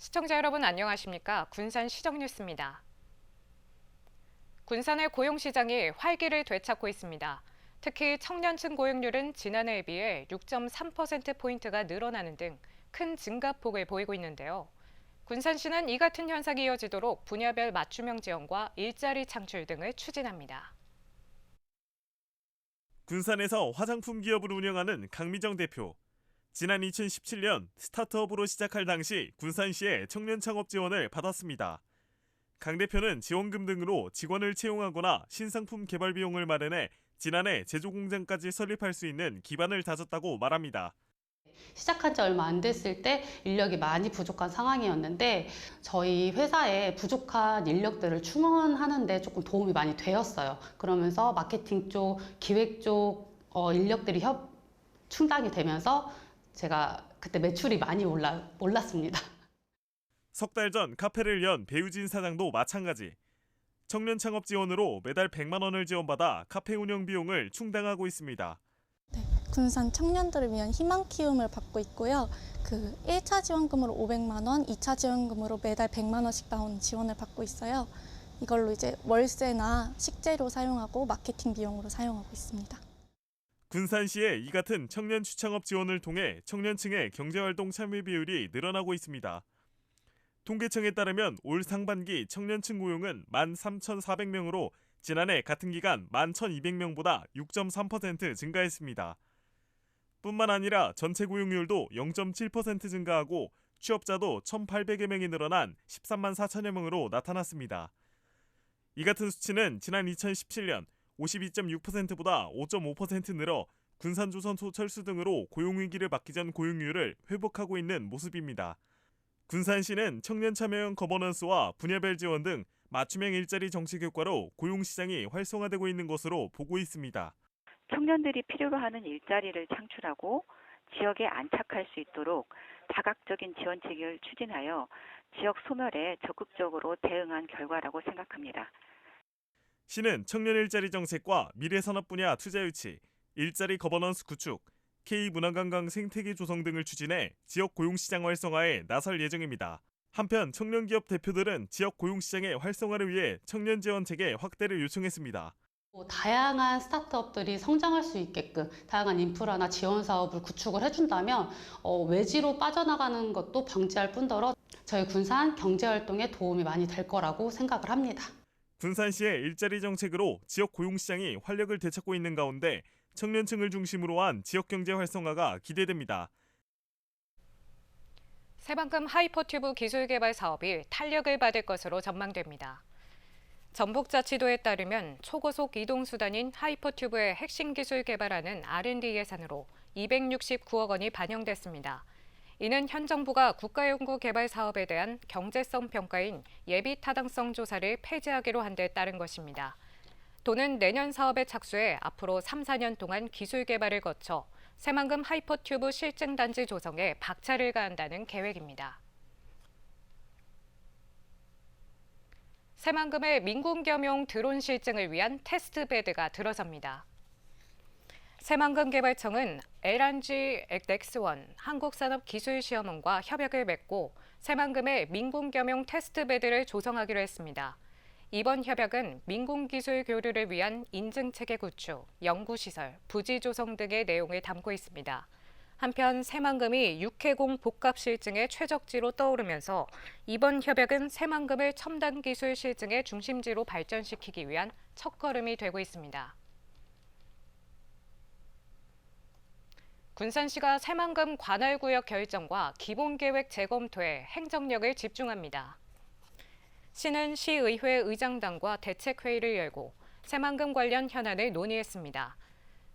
시청자 여러분 안녕하십니까? 군산 시정뉴스입니다. 군산의 고용시장이 활기를 되찾고 있습니다. 특히 청년층 고용률은 지난해에 비해 6.3%포인트가 늘어나는 등 큰 증가폭을 보이고 있는데요. 군산시는 이 같은 현상이 이어지도록 분야별 맞춤형 지원과 일자리 창출 등을 추진합니다. 군산에서 화장품 기업을 운영하는 강미정 대표. 지난 2017년 스타트업으로 시작할 당시 군산시의 청년 창업 지원을 받았습니다. 강 대표는 지원금 등으로 직원을 채용하거나 신상품 개발 비용을 마련해 지난해 제조 공장까지 설립할 수 있는 기반을 다졌다고 말합니다. 시작한 지 얼마 안 됐을 때 인력이 많이 부족한 상황이었는데 저희 회사에 부족한 인력들을 충원하는 데 조금 도움이 많이 되었어요. 그러면서 마케팅 쪽, 기획 쪽 인력들이 충당이 되면서 제가 그때 매출이 많이 올랐습니다. 석 달 전 카페를 연 배우진 사장도 마찬가지. 청년 창업 지원으로 매달 100만 원을 지원받아 카페 운영 비용을 충당하고 있습니다. 군산 청년들을 위한 희망 키움을 받고 있고요. 1차 지원금으로 500만 원, 2차 지원금으로 매달 100만 원씩 나오는 지원을 받고 있어요. 이걸로 이제 월세나 식재료 사용하고 마케팅 비용으로 사용하고 있습니다. 군산시의 이 같은 청년 추창업 지원을 통해 청년층의 경제활동 참여 비율이 늘어나고 있습니다. 통계청에 따르면 올 상반기 청년층 고용은 13,400명으로 지난해 같은 기간 11,200명보다 6.3% 증가했습니다. 뿐만 아니라 전체 고용률도 0.7% 증가하고 취업자도 1,800여 명이 늘어난 13만 4천여 명으로 나타났습니다. 이 같은 수치는 지난 2017년 52.6%보다 5.5% 늘어 군산조선소철수 등으로 고용위기를 맞기 전 고용률을 회복하고 있는 모습입니다. 군산시는 청년 참여형 거버넌스와 분야별 지원 등 맞춤형 일자리 정책 효과로 고용시장이 활성화되고 있는 것으로 보고 있습니다. 청년들이 필요로 하는 일자리를 창출하고 지역에 안착할 수 있도록 다각적인 지원책을 추진하여 지역 소멸에 적극적으로 대응한 결과라고 생각합니다. 시는 청년 일자리 정책과 미래산업 분야 투자 유치, 일자리 거버넌스 구축, K문화관광 생태계 조성 등을 추진해 지역 고용시장 활성화에 나설 예정입니다. 한편 청년기업 대표들은 지역 고용시장의 활성화를 위해 청년 지원 체계 확대를 요청했습니다. 다양한 스타트업들이 성장할 수 있게끔 다양한 인프라나 지원 사업을 구축을 해준다면 외지로 빠져나가는 것도 방지할 뿐더러 저희 군산 경제활동에 도움이 많이 될 거라고 생각을 합니다. 군산시의 일자리 정책으로 지역 고용시장이 활력을 되찾고 있는 가운데 청년층을 중심으로 한 지역경제 활성화가 기대됩니다. 새만금 하이퍼튜브 기술개발 사업이 탄력을 받을 것으로 전망됩니다. 전북자치도에 따르면 초고속 이동수단인 하이퍼튜브의 핵심 기술 개발하는 R&D 예산으로 269억 원이 반영됐습니다. 이는 현 정부가 국가연구개발 사업에 대한 경제성 평가인 예비타당성 조사를 폐지하기로 한 데 따른 것입니다. 도는 내년 사업에 착수해 앞으로 3, 4년 동안 기술 개발을 거쳐 새만금 하이퍼튜브 실증단지 조성에 박차를 가한다는 계획입니다. 새만금의 민군겸용 드론 실증을 위한 테스트베드가 들어섭니다. 새만금개발청은 LNG 넥스원 한국산업기술시험원과 협약을 맺고 새만금의 민군겸용 테스트베드를 조성하기로 했습니다. 이번 협약은 민군기술 교류를 위한 인증체계 구축, 연구시설, 부지 조성 등의 내용을 담고 있습니다. 한편 새만금이 육해공 복합 실증의 최적지로 떠오르면서 이번 협약은 새만금을 첨단 기술 실증의 중심지로 발전시키기 위한 첫걸음이 되고 있습니다. 군산시가 새만금 관할구역 결정과 기본계획 재검토에 행정력을 집중합니다. 시는 시의회 의장단과 대책회의를 열고 새만금 관련 현안을 논의했습니다.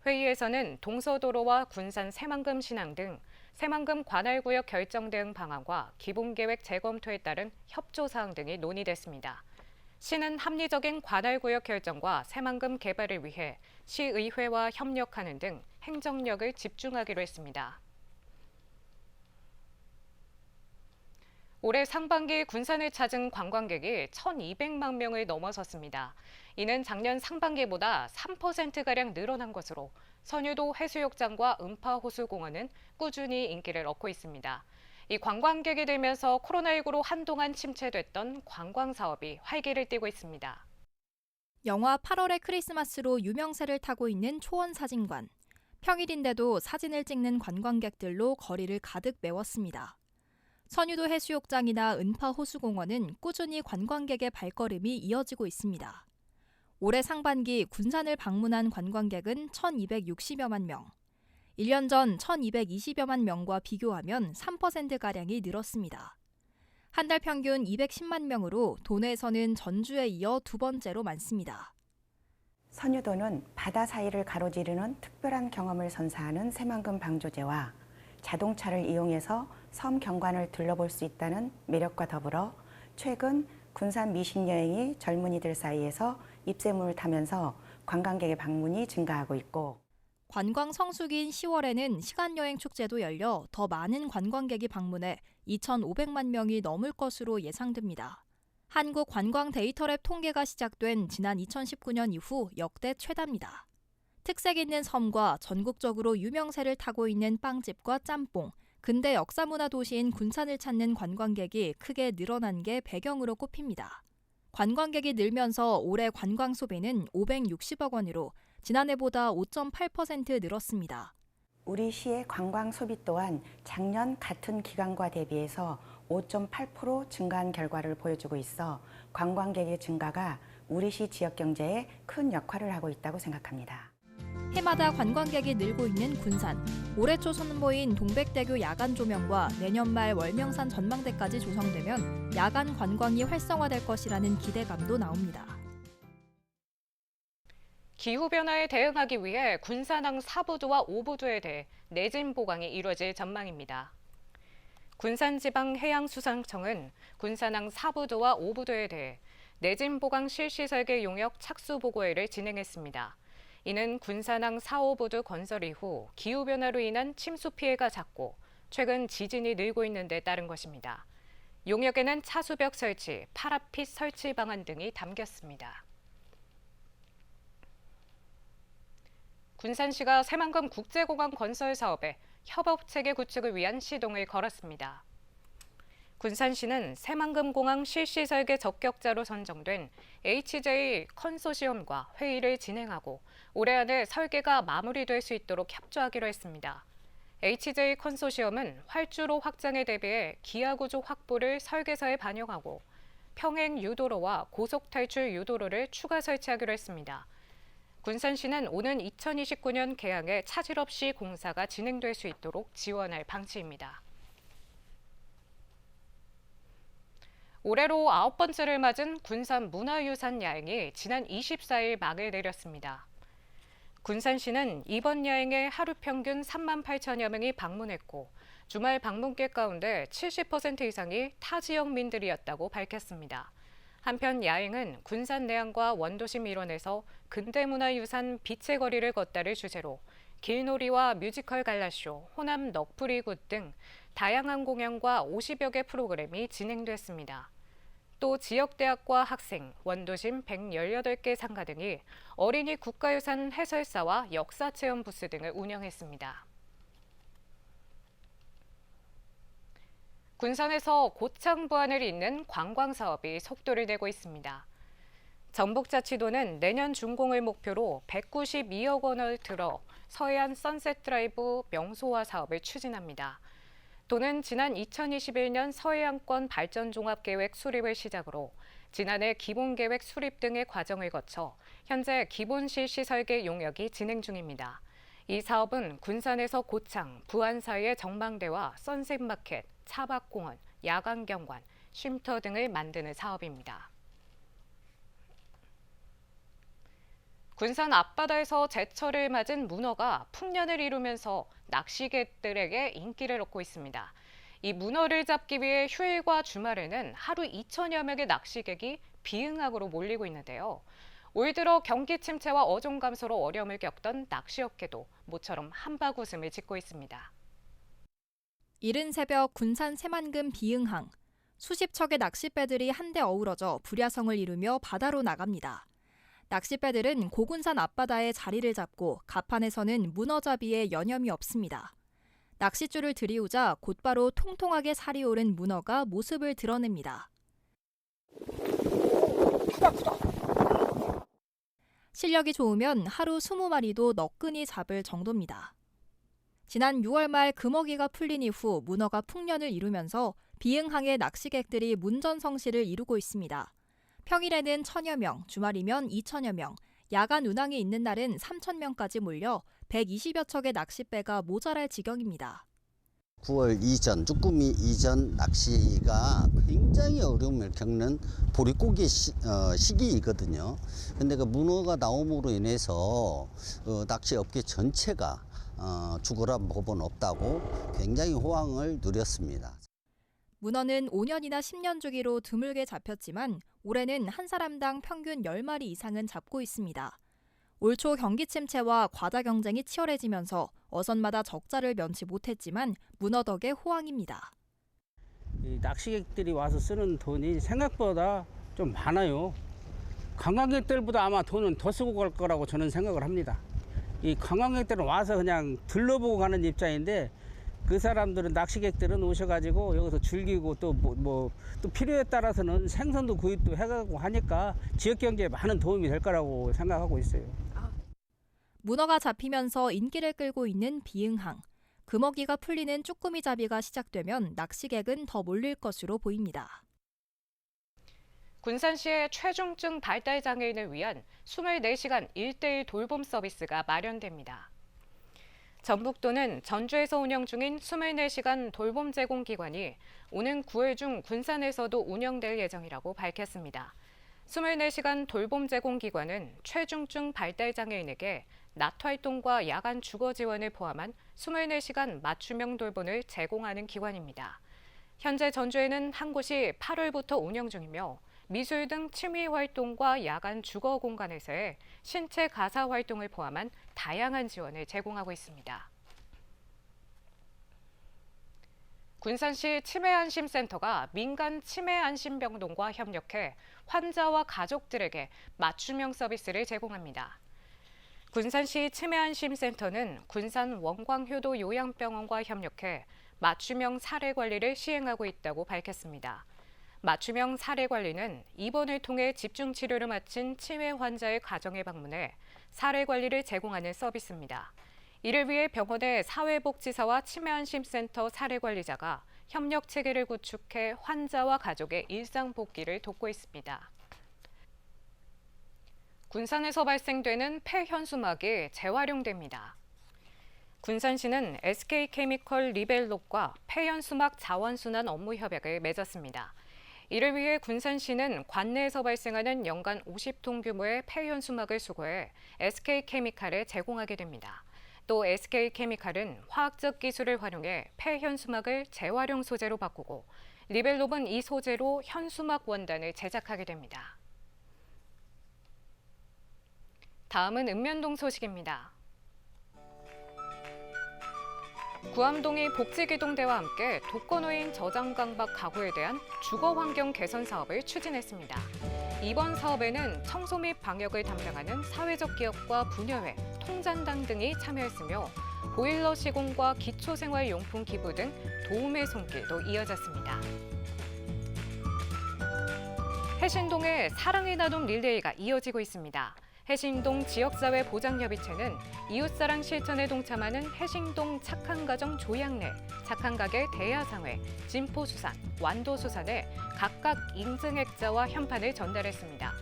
회의에서는 동서도로와 군산 새만금 신항 등 새만금 관할구역 결정 대응 방안과 기본계획 재검토에 따른 협조사항 등이 논의됐습니다. 시는 합리적인 관할구역 결정과 새만금 개발을 위해 시의회와 협력하는 등 행정력을 집중하기로 했습니다. 올해 상반기 군산을 찾은 관광객이 1,200만 명을 넘어섰습니다. 이는 작년 상반기보다 3%가량 늘어난 것으로 선유도 해수욕장과 음파호수공원은 꾸준히 인기를 얻고 있습니다. 이 관광객이 늘면서 코로나19로 한동안 침체됐던 관광 사업이 활기를 띠고 있습니다. 영화 8월의 크리스마스로 유명세를 타고 있는 초원사진관. 평일인데도 사진을 찍는 관광객들로 거리를 가득 메웠습니다. 선유도 해수욕장이나 은파 호수공원은 꾸준히 관광객의 발걸음이 이어지고 있습니다. 올해 상반기 군산을 방문한 관광객은 1,260여만 명. 1년 전 1,220여만 명과 비교하면 3%가량이 늘었습니다. 한 달 평균 210만 명으로 도내에서는 전주에 이어 두 번째로 많습니다. 선유도는 바다 사이를 가로지르는 특별한 경험을 선사하는 새만금 방조제와 자동차를 이용해서 섬 경관을 둘러볼 수 있다는 매력과 더불어 최근 군산 미식 여행이 젊은이들 사이에서 입소문을 타면서 관광객의 방문이 증가하고 있고, 관광 성수기인 10월에는 시간여행 축제도 열려 더 많은 관광객이 방문해 2,500만 명이 넘을 것으로 예상됩니다. 한국 관광 데이터랩 통계가 시작된 지난 2019년 이후 역대 최다입니다. 특색 있는 섬과 전국적으로 유명세를 타고 있는 빵집과 짬뽕, 근대 역사문화 도시인 군산을 찾는 관광객이 크게 늘어난 게 배경으로 꼽힙니다. 관광객이 늘면서 올해 관광 소비는 560억 원으로 지난해보다 5.8% 늘었습니다. 우리 시의 관광 소비 또한 작년 같은 기간과 대비해서 5.8% 증가한 결과를 보여주고 있어 관광객의 증가가 우리 시 지역 경제에 큰 역할을 하고 있다고 생각합니다. 해마다 관광객이 늘고 있는 군산. 올해 초 선보인 동백대교 야간 조명과 내년 말 월명산 전망대까지 조성되면 야간 관광이 활성화될 것이라는 기대감도 나옵니다. 기후변화에 대응하기 위해 군산항 4부두와 5부두에 대해 내진 보강이 이루어질 전망입니다. 군산지방해양수산청은 군산항 4부두와 5부두에 대해 내진 보강 실시 설계 용역 착수 보고회를 진행했습니다. 이는 군산항 4, 5부두 건설 이후 기후변화로 인한 침수 피해가 잦고 최근 지진이 늘고 있는 데 따른 것입니다. 용역에는 차수벽 설치, 파라핏 설치 방안 등이 담겼습니다. 군산시가 새만금 국제공항 건설 사업에 협업체계 구축을 위한 시동을 걸었습니다. 군산시는 새만금 공항 실시 설계 적격자로 선정된 HJ 컨소시엄과 회의를 진행하고 올해 안에 설계가 마무리될 수 있도록 협조하기로 했습니다. HJ 컨소시엄은 활주로 확장에 대비해 기하구조 확보를 설계서에 반영하고 평행 유도로와 고속 탈출 유도로를 추가 설치하기로 했습니다. 군산시는 오는 2029년 개항에 차질 없이 공사가 진행될 수 있도록 지원할 방침입니다. 올해로 9번째를 맞은 군산 문화유산 야행이 지난 24일 막을 내렸습니다. 군산시는 이번 야행에 하루 평균 3만 8천여 명이 방문했고 주말 방문객 가운데 70% 이상이 타 지역민들이었다고 밝혔습니다. 한편 야행은 군산 내항과 원도심 일원에서 근대문화유산 빛의 거리를 걷다를 주제로 길놀이와 뮤지컬 갈라쇼, 호남 넋부리굿 등 다양한 공연과 50여 개 프로그램이 진행됐습니다. 또 지역대학과 학생, 원도심 118개 상가 등이 어린이 국가유산 해설사와 역사체험 부스 등을 운영했습니다. 군산에서 고창 부안을 잇는 관광 사업이 속도를 내고 있습니다. 전북자치도는 내년 준공을 목표로 192억 원을 들어 서해안 선셋 드라이브 명소화 사업을 추진합니다. 도는 지난 2021년 서해안권 발전종합계획 수립을 시작으로 지난해 기본계획 수립 등의 과정을 거쳐 현재 기본 실시 설계 용역이 진행 중입니다. 이 사업은 군산에서 고창, 부안 사이의 전망대와 선셋마켓, 차박공원, 야간경관, 쉼터 등을 만드는 사업입니다. 군산 앞바다에서 제철을 맞은 문어가 풍년을 이루면서 낚시객들에게 인기를 얻고 있습니다. 이 문어를 잡기 위해 휴일과 주말에는 하루 2천여 명의 낚시객이 비응학으로 몰리고 있는데요. 올 들어 경기 침체와 어종 감소로 어려움을 겪던 낚시업계도 모처럼 한바구음을 짓고 있습니다. 이른 새벽 군산 새만금 비응항. 수십 척의 낚싯배들이 한데 어우러져 불야성을 이루며 바다로 나갑니다. 낚싯배들은 고군산 앞바다에 자리를 잡고 갑판에서는 문어잡이에 여념이 없습니다. 낚싯줄을 들이우자 곧바로 통통하게 살이 오른 문어가 모습을 드러냅니다. 실력이 좋으면 하루 20마리도 너끈히 잡을 정도입니다. 지난 6월 말 금어기가 풀린 이후 문어가 풍년을 이루면서 비응항의 낚시객들이 문전성시를 이루고 있습니다. 평일에는 1,000여 명, 주말이면 2,000여 명, 야간 운항이 있는 날은 3,000명까지 몰려 120여 척의 낚싯배가 모자랄 지경입니다. 9월 이전, 쭈꾸미 이전 낚시가 굉장히 어려움을 겪는 보릿고기 시기이거든요. 근데 그 문어가 나옴으로 인해서 낚시업계 전체가 죽어라 법은 없다고 굉장히 호황을 누렸습니다. 문어는 5년이나 10년 주기로 드물게 잡혔지만 올해는 한 사람당 평균 10마리 이상은 잡고 있습니다. 올 초 경기 침체와 과다 경쟁이 치열해지면서 어선마다 적자를 면치 못했지만 문어 덕에 호황입니다. 이 낚시객들이 와서 쓰는 돈이 생각보다 좀 많아요. 관광객들보다 아마 돈은 더 쓰고 갈 거라고 저는 생각을 합니다. 이 관광객들은 와서 그냥 둘러보고 가는 입장인데 그 사람들은 낚시객들은 오셔가지고 여기서 즐기고 또 또 필요에 따라서는 생선도 구입도 해가고 하니까 지역 경제에 많은 도움이 될 거라고 생각하고 있어요. 문어가 잡히면서 인기를 끌고 있는 비응항. 금어기가 풀리는 쭈꾸미 잡이가 시작되면 낚시객은 더 몰릴 것으로 보입니다. 군산시의 최중증 발달 장애인을 위한 24시간 1:1 돌봄 서비스가 마련됩니다. 전북도는 전주에서 운영 중인 24시간 돌봄 제공 기관이 오는 9월 중 군산에서도 운영될 예정이라고 밝혔습니다. 24시간 돌봄 제공 기관은 최중증 발달 장애인에게 낮 활동과 야간 주거 지원을 포함한 24시간 맞춤형 돌봄을 제공하는 기관입니다. 현재 전주에는 한 곳이 8월부터 운영 중이며 미술 등 취미 활동과 야간 주거 공간에서의 신체 가사 활동을 포함한 다양한 지원을 제공하고 있습니다. 군산시 치매안심센터가 민간 치매안심병동과 협력해 환자와 가족들에게 맞춤형 서비스를 제공합니다. 군산시 치매안심센터는 군산 원광효도 요양병원과 협력해 맞춤형 사례 관리를 시행하고 있다고 밝혔습니다. 맞춤형 사례 관리는 입원을 통해 집중 치료를 마친 치매 환자의 가정에 방문해 사례 관리를 제공하는 서비스입니다. 이를 위해 병원의 사회복지사와 치매안심센터 사례 관리자가 협력 체계를 구축해 환자와 가족의 일상 복귀를 돕고 있습니다. 군산에서 발생되는 폐현수막이 재활용됩니다. 군산시는 SK케미컬 리벨롭과 폐현수막 자원순환 업무 협약을 맺었습니다. 이를 위해 군산시는 관내에서 발생하는 연간 50톤 규모의 폐현수막을 수거해 SK케미칼에 제공하게 됩니다. 또 SK케미칼은 화학적 기술을 활용해 폐현수막을 재활용 소재로 바꾸고 리벨롭은 이 소재로 현수막 원단을 제작하게 됩니다. 다음은 읍면동 소식입니다. 구암동이 복지기동대와 함께 독거노인 저장강박 가구에 대한 주거환경 개선 사업을 추진했습니다. 이번 사업에는 청소 및 방역을 담당하는 사회적 기업과 분여회, 통잔당 등이 참여했으며 보일러 시공과 기초생활용품 기부 등 도움의 손길도 이어졌습니다. 해신동의 사랑의 나눔 릴레이가 이어지고 있습니다. 해신동 지역사회 보장협의체는 이웃사랑 실천에 동참하는 해신동 착한가정 조양래, 착한가게 대야상회, 진포수산, 완도수산에 각각 인증액자와 현판을 전달했습니다.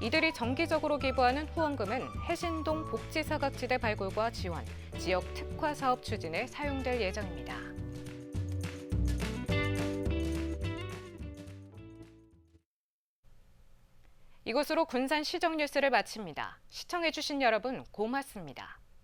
이들이 정기적으로 기부하는 후원금은 해신동 복지사각지대 발굴과 지원, 지역 특화 사업 추진에 사용될 예정입니다. 이것으로 군산 시정 뉴스를 마칩니다. 시청해주신 여러분 고맙습니다.